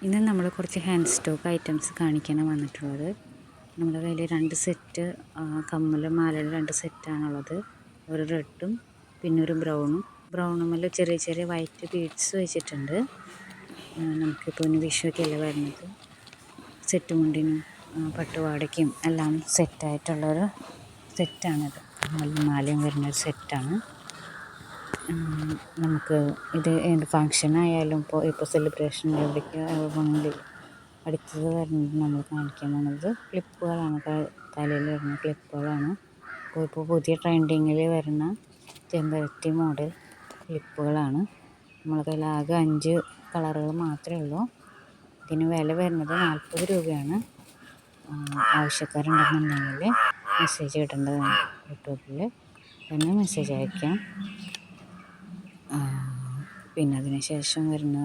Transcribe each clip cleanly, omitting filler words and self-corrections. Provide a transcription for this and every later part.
ഇന്ന് നമ്മൾ കുറച്ച് ഹാൻഡ് സ്റ്റോക്ക് ഐറ്റംസ് കാണിക്കാനാണ് വന്നിട്ടുള്ളത്. നമ്മുടെ കയ്യിൽ 2 സെറ്റ് മാലയുടെ 2 സെറ്റാണുള്ളത്. ഒരു റെഡും പിന്നെ ഒരു ബ്രൗണുമല്ല ചെറിയ ചെറിയ വൈറ്റ് ബീഡ്സ് വെച്ചിട്ടുണ്ട്. നമുക്കിപ്പോൾ ഇനി വിഷുവൊക്കെയല്ലേ വരുന്നത്. സെറ്റ് മുണ്ടിനും പട്ടുപാവാടയ്ക്കും എല്ലാം സെറ്റായിട്ടുള്ളൊരു സെറ്റാണിത്. മാലയും വരുന്നൊരു സെറ്റാണ്. നമുക്ക് ഇത് എന്ത് ഫങ്ഷനായാലും ഇപ്പോൾ സെലിബ്രേഷൻ എവിടേക്ക് പോകണമെങ്കിൽ അടുത്തത് വരുന്നത് നമ്മൾ കാണിക്കാൻ പോകുന്നത് ക്ലിപ്പുകളാണ്. തലയിൽ വരുന്ന ക്ലിപ്പുകളാണ്. ഇപ്പോൾ പുതിയ ട്രെൻഡിങ്ങിൽ വരുന്ന ചെമ്പരത്തി മോഡൽ ക്ലിപ്പുകളാണ്. നമ്മളെ കയ്യിൽ ആകെ 5 കളറുകൾ മാത്രമേ ഉള്ളൂ. ഇതിന് വില വരുന്നത് 40 രൂപയാണ്. ആവശ്യക്കാരുണ്ടെന്നുണ്ടെങ്കിൽ മെസ്സേജ് ഇടേണ്ടതാണ്. യൂട്യൂബിൽ തന്നെ മെസ്സേജ് അയക്കാം. പിന്നെ അതിന് ശേഷം വരുന്ന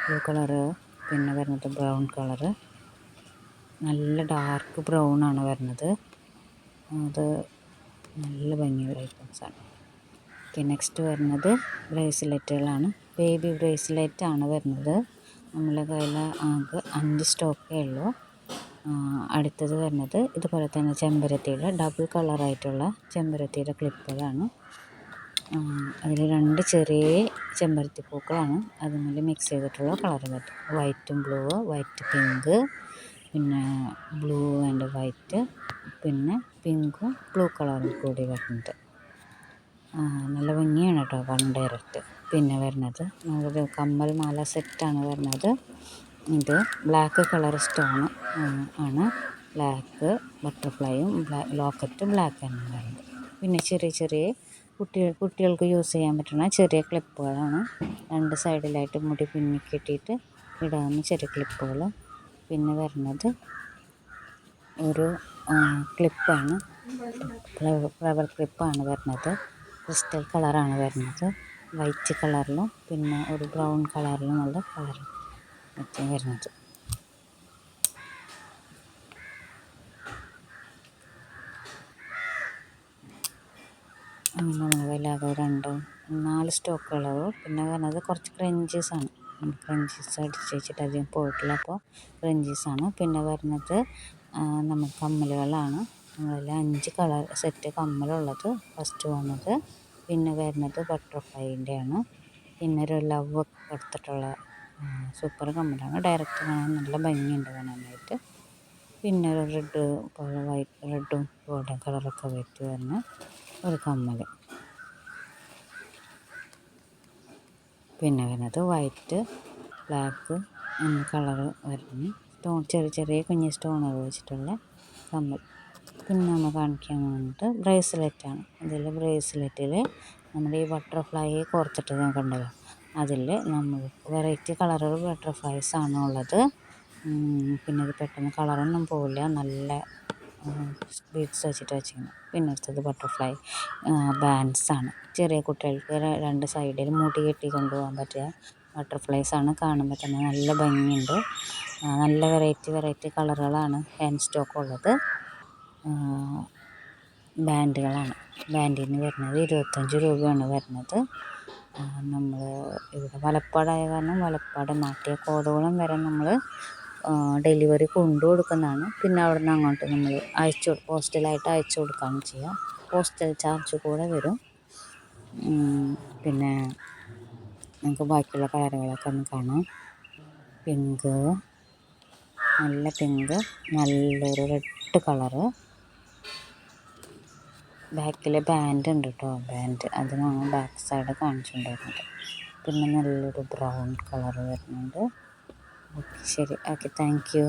ബ്ലൂ കളറ്, പിന്നെ വരുന്നത് ബ്രൗൺ കളറ്, നല്ല ഡാർക്ക് ബ്രൗണാണ് വരുന്നത്. അത് നല്ല ഭംഗിയുള്ള ഐറ്റംസാണ്. നെക്സ്റ്റ് വരുന്നത് ബ്രേസ്ലെറ്റുകളാണ്. ബേബി ബ്രേസ്ലെറ്റാണ് വരുന്നത്. നമ്മളെ കയ്യിൽ ആകെ 5 സ്റ്റോക്കേ ഉള്ളൂ. അടുത്തത് വരുന്നത് ഇതുപോലെ തന്നെ ചെമ്പരത്തിയുടെ ഡബിൾ കളറായിട്ടുള്ള ചെമ്പരത്തിയുടെ ക്ലിപ്പുകളാണ്. അതിൽ 2 ചെറിയ ചെമ്പരത്തി പൂക്കളാണ്. അതുപോലെ മിക്സ് ചെയ്തിട്ടുള്ള കളർ വരുന്നത് വൈറ്റും ബ്ലൂ, വൈറ്റ് പിങ്ക്, പിന്നെ ബ്ലൂ ആൻഡ് വൈറ്റ്, പിന്നെ പിങ്കും ബ്ലൂ കളറും കൂടി വരുന്നുണ്ട്. നല്ല ഭംഗിയാണ് കേട്ടോ, 1 ഡയറക്റ്റ്. പിന്നെ വരുന്നത് നമ്മളൊരു കമ്മൽ മാല സെറ്റാണ് വരുന്നത്. ഇത് ബ്ലാക്ക് കളർ സ്റ്റോൺ ആണ്. ബ്ലാക്ക് ബട്ടർഫ്ലൈയും ലോക്കറ്റ് ബ്ലാക്ക് ആണ് വരുന്നത്. പിന്നെ ചെറിയ ചെറിയ കുട്ടികൾക്ക് യൂസ് ചെയ്യാൻ പറ്റുന്ന ചെറിയ ക്ലിപ്പുകളാണ്. 2 സൈഡിലായിട്ട് മുടി പിന്നി കെട്ടിയിട്ട് ഇടാവുന്ന ചെറിയ ക്ലിപ്പുകൾ. പിന്നെ വരുന്നത് ഒരു ക്ലിപ്പാണ്, ഫ്ലവർ ക്ലിപ്പാണ് വരുന്നത്. ക്രിസ്റ്റൽ കളറാണ് വരുന്നത്. വൈറ്റ് കളറിലും പിന്നെ ഒരു ബ്രൗൺ കളറിലുമുള്ള കളർ വരുന്നത്. നമ്മളെ കയ്യിലാകെ 4 സ്റ്റോക്കുകളോ. പിന്നെ വരുന്നത് കുറച്ച് ക്രഞ്ചീസാണ്. ക്രഞ്ചീസ് അടിച്ച് വെച്ചിട്ട് അധികം പോയിട്ടില്ല, അപ്പോൾ ക്രഞ്ചീസാണ്. പിന്നെ വരുന്നത് നമ്മൾ കമ്മലുകളാണ്. നമ്മളതിൽ 5 കളർ സെറ്റ് കമ്മലുള്ളത് ഫസ്റ്റ് വന്നത്. പിന്നെ വരുന്നത് ബട്ടർഫ്ലൈൻ്റെയാണ്. പിന്നെ ഒരു ലവ് കൊടുത്തിട്ടുള്ള സൂപ്പർ കമ്മലാണ്. ഡയറക്റ്റ് കാണാൻ നല്ല ഭംഗിയുണ്ട് കാണാനായിട്ട്. പിന്നെ ഒരു റെഡ് പോലെ റെഡും ഗോൾഡൻ കളറൊക്കെ വെച്ച് വരുന്ന ഒരു കമ്മൽ. പിന്നെ വരുന്നത് വൈറ്റ്, ബ്ലാക്ക് എന്ന കളറ് വരുന്ന ചെറിയ ചെറിയ കുഞ്ഞ് സ്റ്റോണുകൾ വെച്ചിട്ടുള്ള കമ്മൽ. പിന്നെ നമ്മൾ കാണിക്കാൻ പോകുന്നത് ബ്രേസ്ലെറ്റാണ്. ഇതിൽ ബ്രേസ്ലെറ്റിൽ നമ്മുടെ ഈ ബട്ടർഫ്ലൈ കോർത്തിട്ട് കണ്ടല്ലോ, അതിൽ നമ്മൾ വെറൈറ്റി കളറുകൾ ബട്ടർഫ്ലൈസാണ് ഉള്ളത്. പിന്നെ ഇത് പെട്ടെന്ന് കളറൊന്നും പോവില്ല, നല്ല ബീഡ്സ് വെച്ചിട്ട് വെച്ചിരിക്കുന്നത്. പിന്നെ അടുത്തത് ബട്ടർഫ്ലൈ ബാൻഡ്സാണ്. ചെറിയ കുട്ടികൾക്ക് 2 സൈഡിൽ മുടി കെട്ടി കൊണ്ടുപോകാൻ പറ്റിയ ബട്ടർഫ്ലൈസാണ്. കാണുമ്പോൾ തന്നെ നല്ല ഭംഗിയുണ്ട്. നല്ല വെറൈറ്റി കളറുകളാണ് ഹാൻഡ് സ്റ്റോക്ക് ഉള്ളത്. ബാൻഡുകളാണ്. ബാൻഡിന് വരുന്നത് 25 രൂപയാണ് വരുന്നത്. നമ്മൾ ഇവിടെ വലപ്പാടായ കാരണം വലപ്പാട് നാട്ടിയ കോതകുളം വരെ നമ്മൾ ഡെലിവറി കൊണ്ടു കൊടുക്കുന്നതാണ്. പിന്നെ അവിടെ നിന്ന് അങ്ങോട്ട് നമ്മൾ പോസ്റ്റലായിട്ട് അയച്ചു കൊടുക്കുകയാണ് ചെയ്യുക. പോസ്റ്റൽ ചാർജ് കൂടെ വരും. പിന്നെ നമുക്ക് ബാക്കിയുള്ള കളറുകളൊക്കെ ഒന്ന് കാണാം. പിങ്ക്, നല്ല പിങ്ക്, നല്ലൊരു റെഡ് കളറ്. ബാക്കിൽ ബാൻഡ് ഉണ്ട് കേട്ടോ, ബാൻഡ് അതിനാണ് ബാക്ക് സൈഡ് കാണിച്ചിട്ടുണ്ടായിരുന്നത്. പിന്നെ നല്ലൊരു ബ്രൗൺ കളർ വരുന്നുണ്ട്. ഓക്കെ, ശരി, ഓക്കെ, താങ്ക് യു.